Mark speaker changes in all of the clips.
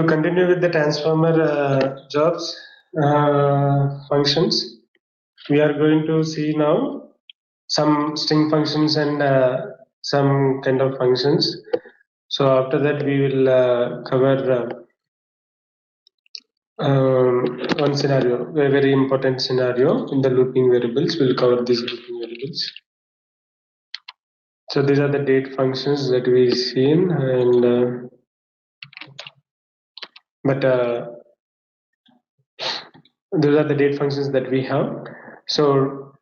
Speaker 1: continue with the transformer jobs functions, we are going to see now some string functions and some kind of functions. So after that, we will cover one scenario, a very important scenario in the looping variables. We'll cover these looping variables. So these are the date functions that we've seen, and those are the date functions that we have. So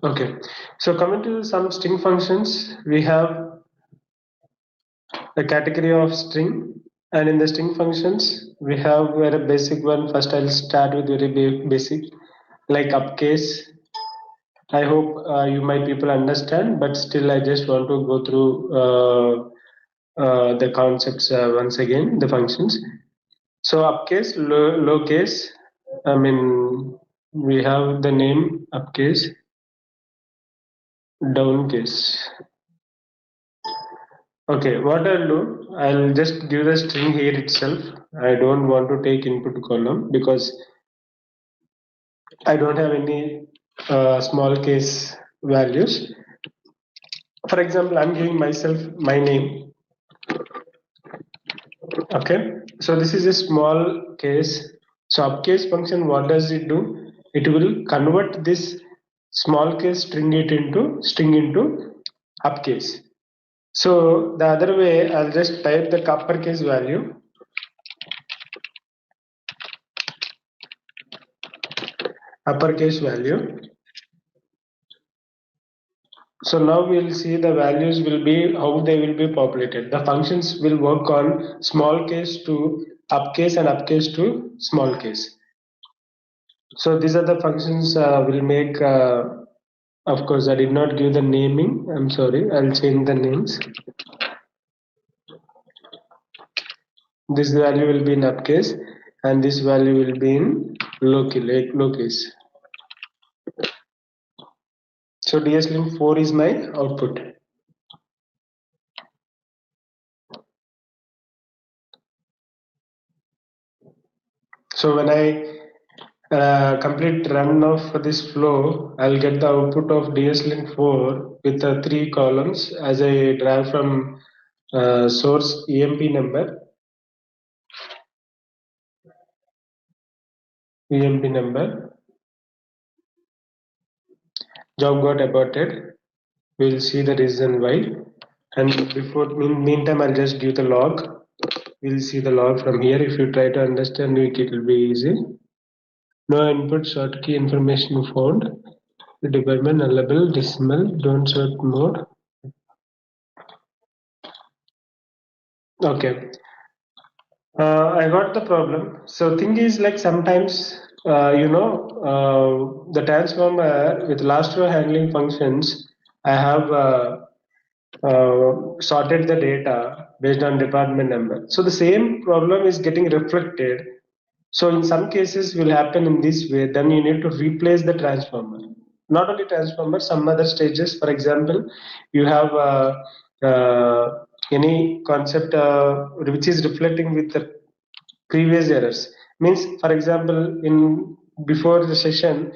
Speaker 1: okay, so coming to some string functions, we have the category of string, and in the string functions we have a very basic one. First I'll start with very basic, like upcase. I hope you my people understand, but still I just want to go through the concepts once again, the functions. So upcase, lowercase, I mean we have the name upcase, downcase. Okay, what I'll do, I'll just give the string here itself. I don't want to take input column because I don't have any small case values. For example, I'm giving myself my name. Okay, so this is a small case. So upcase function, what does it do? It will convert this small case string into upcase. So the other way, I'll just type the uppercase value. Uppercase value. So now we'll see the values will be how they will be populated. The functions will work on small case to upcase and upcase to small case. So these are the functions will make. Of course, I did not give the naming. I'm sorry. I'll change the names. This value will be in upcase, and this value will be in lowercase. So DSLink 4 is my output. So when I complete run of this flow, I'll get the output of DSLink 4 with 3 columns as I drag from source EMP number, job got aborted. We'll see the reason why. And before, meantime, I'll just give the log. We'll see the log from here. If you try to understand it, it will be easy. No input short key information found. The department nullable decimal don't sort mode. Okay. I got the problem. So thing is like sometimes the transformer with last row handling functions, I have sorted the data based on department number. So the same problem is getting reflected. So in some cases will happen in this way. Then you need to replace the transformer. Not only transformer, some other stages. For example, you have any concept which is reflecting with the previous errors. Means, for example, in before the session,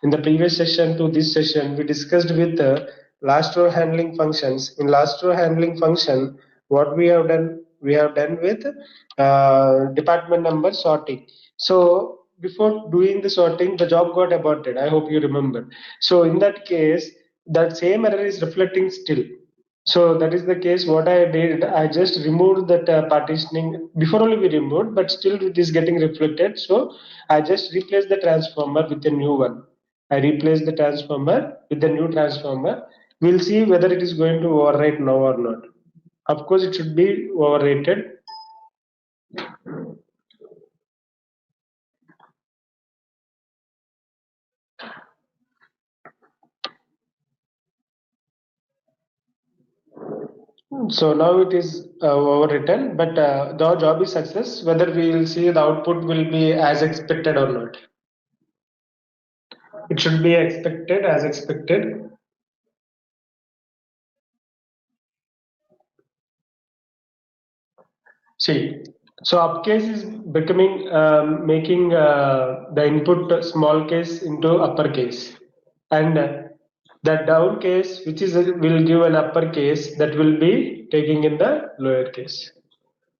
Speaker 1: in the previous session to this session, we discussed with the last row handling functions. In last row handling function, what we have done with department number sorting. So before doing the sorting, the job got aborted. I hope you remember. So in that case, that same error is reflecting still. So that is the case. What I did, I just removed that partitioning. Before only we removed, but still it is getting reflected. So I just replaced the transformer with a new one. I replaced the transformer with the new transformer. We'll see whether it is going to overwrite now or not. Of course, it should be overrated. So now it is overwritten, but the job is success. Whether we will see the output will be as expected or not. It should be expected as expected. See, so uppercase is becoming making the input small case into uppercase, and the down case, which is will give an uppercase, that will be taking in the lower case.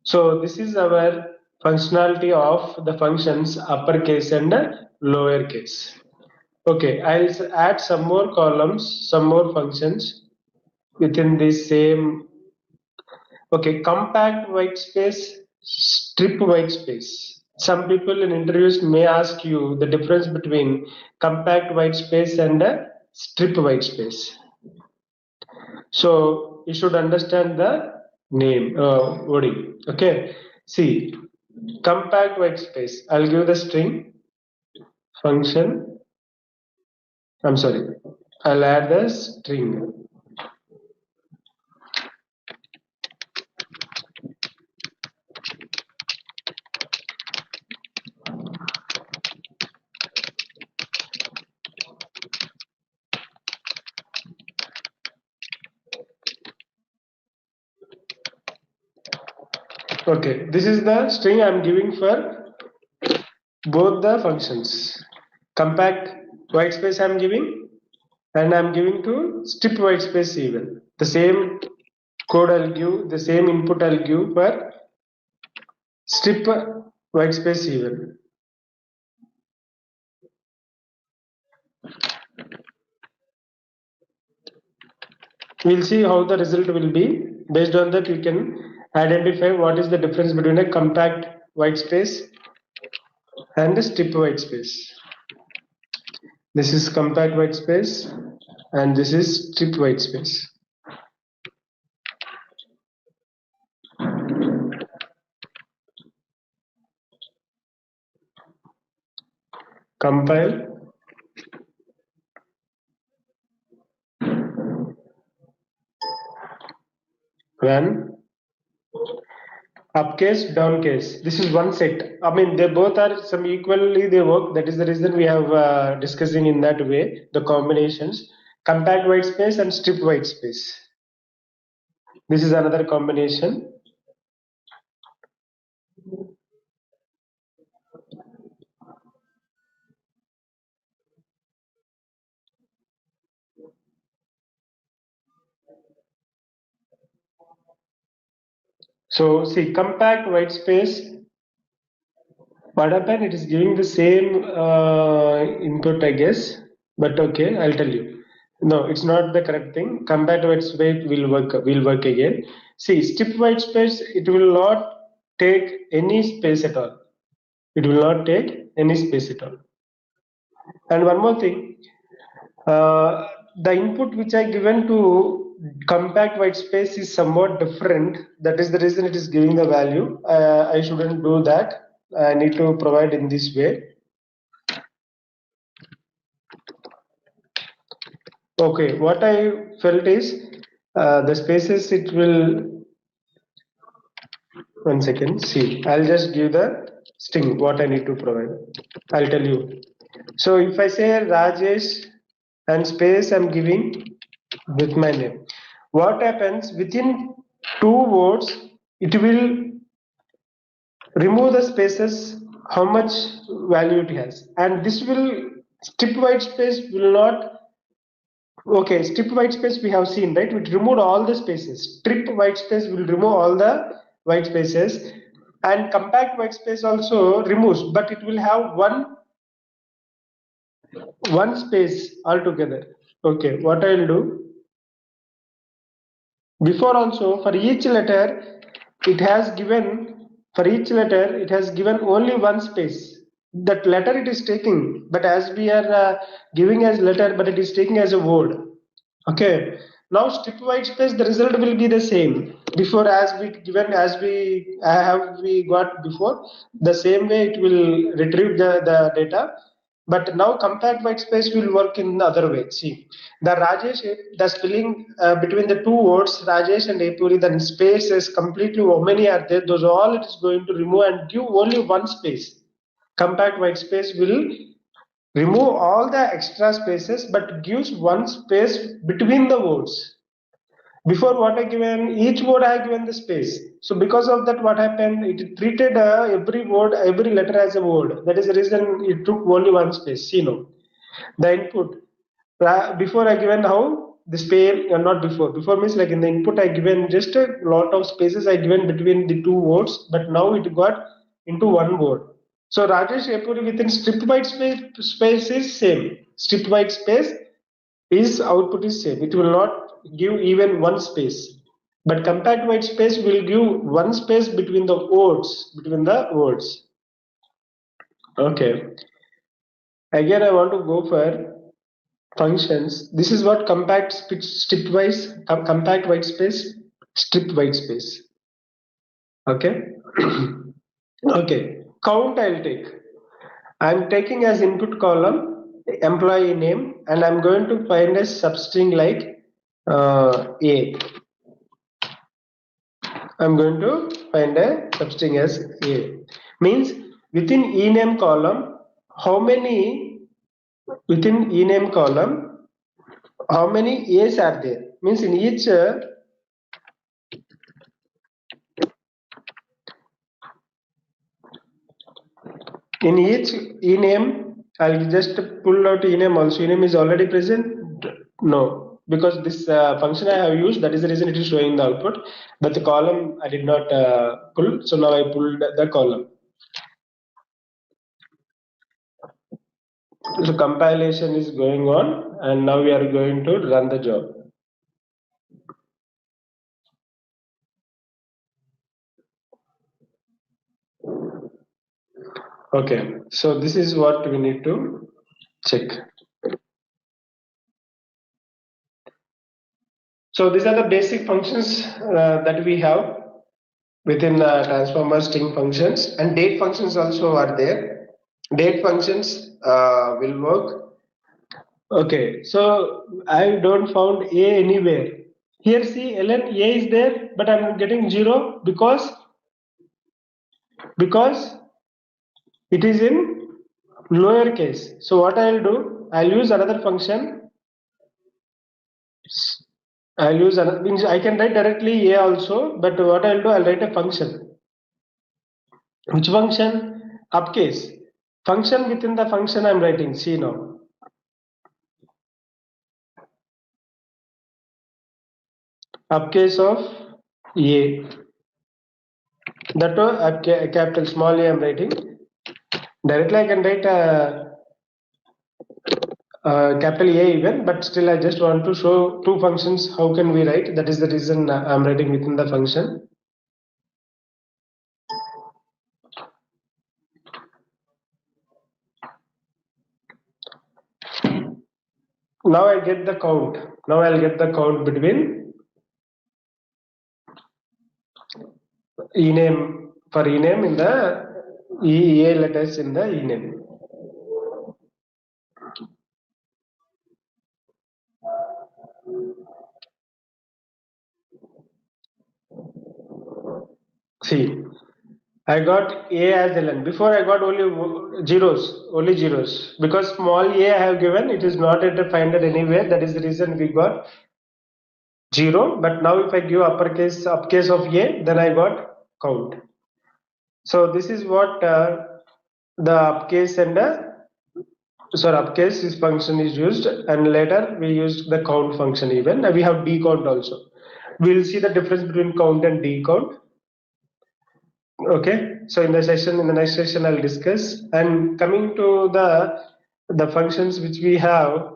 Speaker 1: So this is our functionality of the functions uppercase and lowercase. Okay, I'll add some more columns, some more functions within this same. Okay, compact white space, strip white space. Some people in interviews may ask you the difference between compact white space and a strip white space. So you should understand the name wording. Okay, see, compact white space. I'll give the string function. I'm sorry. I'll add the string. Okay, this is the string I'm giving for both the functions. Compact white space I'm giving, and I'm giving to strip white space even. The same code I'll give, the same input I'll give for strip white space even. We'll see how the result will be. Based on that, we can identify what is the difference between a compact white space and a strip white space. This is compact white space and this is strip white space. Compile, run, upcase, downcase. This is one set. I mean, they both are some equally they work. That is the reason we have discussing in that way the combinations. Compact white space and strip white space. This is another combination. So see, compact white space. What happened? It is giving the same input, I guess. But okay, I'll tell you. No, it's not the correct thing. Compact white space will work. Will work again. See, strip white space. It will not take any space at all. It will not take any space at all. And one more thing, the input which I given to compact white space is somewhat different. That is the reason it is giving the value. I shouldn't do that. I need to provide in this way. Okay, what I felt is the spaces it will. One second. See, I'll just give the string what I need to provide. I'll tell you. So if I say Rajesh and space I'm giving with my name, what happens within two words? It will remove the spaces how much value it has, and this will strip white space will not. Okay, strip white space we have seen, right? It removed all the spaces. Strip white space will remove all the white spaces, and compact white space also removes, but it will have one space altogether. Okay, what I'll do before also for each letter, it has given for each letter it has given only one space. That letter it is taking, but as we are giving as letter, but it is taking as a word. Okay, now strip white space, the result will be the same. Before as we given as we got before, the same way it will retrieve the data. But now compact white space will work in the other way. See, the Rajesh, the spelling between the two words Rajesh and Epuri, then space is completely how many are there? Those all it is going to remove and give only one space. Compact white space will remove all the extra spaces but gives one space between the words. Before what I given, each word I have given the space. So because of that, what happened? It treated every word, every letter as a word. That is the reason it took only one space. See, no, the input. Before I given how the space, not before. Before means like in the input I given just a lot of spaces I given between the two words, but now it got into one word. So Rajesh Epuri within stripped white space is same. Stripped white space is output is same. It will not give even one space. But compact white space will give one space between the words, Okay. Again, I want to go for functions. This is what compact white space, stripped white space. Okay. Okay. Count I'll take. I'm taking as input column employee name, and I'm going to find a substring like A. I'm going to find a substring as A. Means within ename column, how many within ename column, how many A's are there? Means in each ename, I'll just pull out ename also. Ename is already present. No, because this function I have used, that is the reason it is showing the output. But the column I did not pull, so now I pulled the column. So compilation is going on, and now we are going to run the job. Okay, so this is what we need to check. So these are the basic functions that we have within transformer string functions, and date functions also are there. Date functions will work. Okay, so I don't found A anywhere. Here see ln A is there, but I'm getting 0 because it is in lower case. So what I'll do, I'll use another function. I'll use another, means I can write directly A also, but what I'll do, I'll write a function. Which function? Upcase. Function within the function I'm writing. See now. Upcase of A. That capital small A I'm writing. Directly I can write capital A even, but still I just want to show two functions. How can we write? That is the reason I'm writing within the function. Now I get the count. Now I'll get the count between ename for ename in the EA letters in the ename. See, I got A as ln. Before I got only zeros. Because small a I have given, it is not at find it anywhere. That is the reason we got 0. But now if I give uppercase of A, then I got count. So this is what the upcase and upcase is function is used, and later we used the count function even. We have decount also. We'll see the difference between count and decount. Okay, so in the next session I'll discuss. And coming to the functions which we have,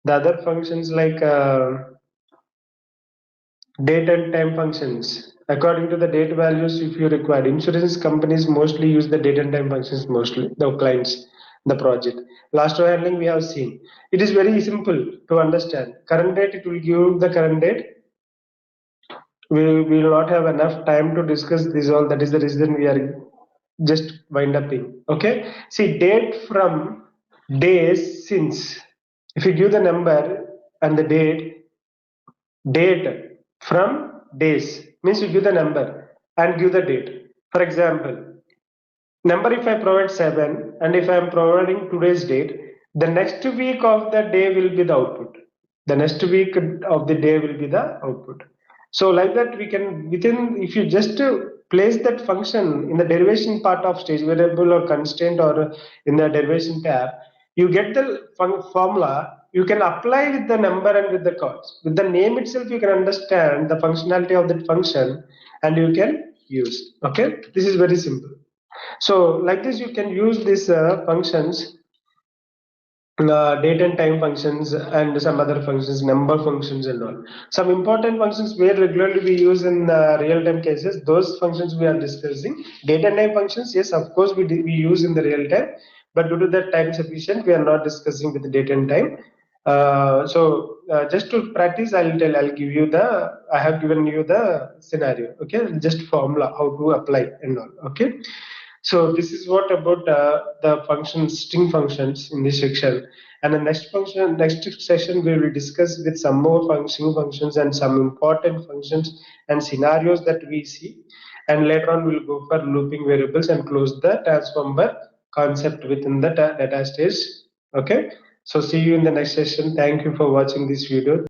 Speaker 1: the other functions like date and time functions. According to the date values, if you require, insurance companies mostly use the date and time functions, mostly the clients, the project. Last row handling we have seen. It is very simple to understand. Current date, it will give the current date. We will not have enough time to discuss this all. That is the reason we are just wind upping. Okay. See, date from days since. If you give the number and the date from days means you give the number and give the date. For example, number if I provide 7 and if I am providing today's date, the next week of the day will be the output. The next week of the day will be the output. So like that we can within, if you just place that function in the derivation part of stage variable or constraint or in the derivation tab, you get the formula. You can apply with the number and with the cost. With the name itself, you can understand the functionality of that function and you can use. Okay, this is very simple. So like this, you can use these functions, date and time functions and some other functions, number functions and all. Some important functions where regularly we use in real-time cases, those functions we are discussing. Date and time functions, yes, of course we use in the real time, but due to the time sufficient, we are not discussing with the date and time. Just to practice, I'll give you the, I have given you the scenario, okay, just formula, how to apply and all, okay. So this is what about the functions, string functions in this section. And the next session, we will discuss with some more string functions and some important functions and scenarios that we see. And later on, we'll go for looping variables and close the transformer concept within the data stage. Okay. So see you in the next session. Thank you for watching this video.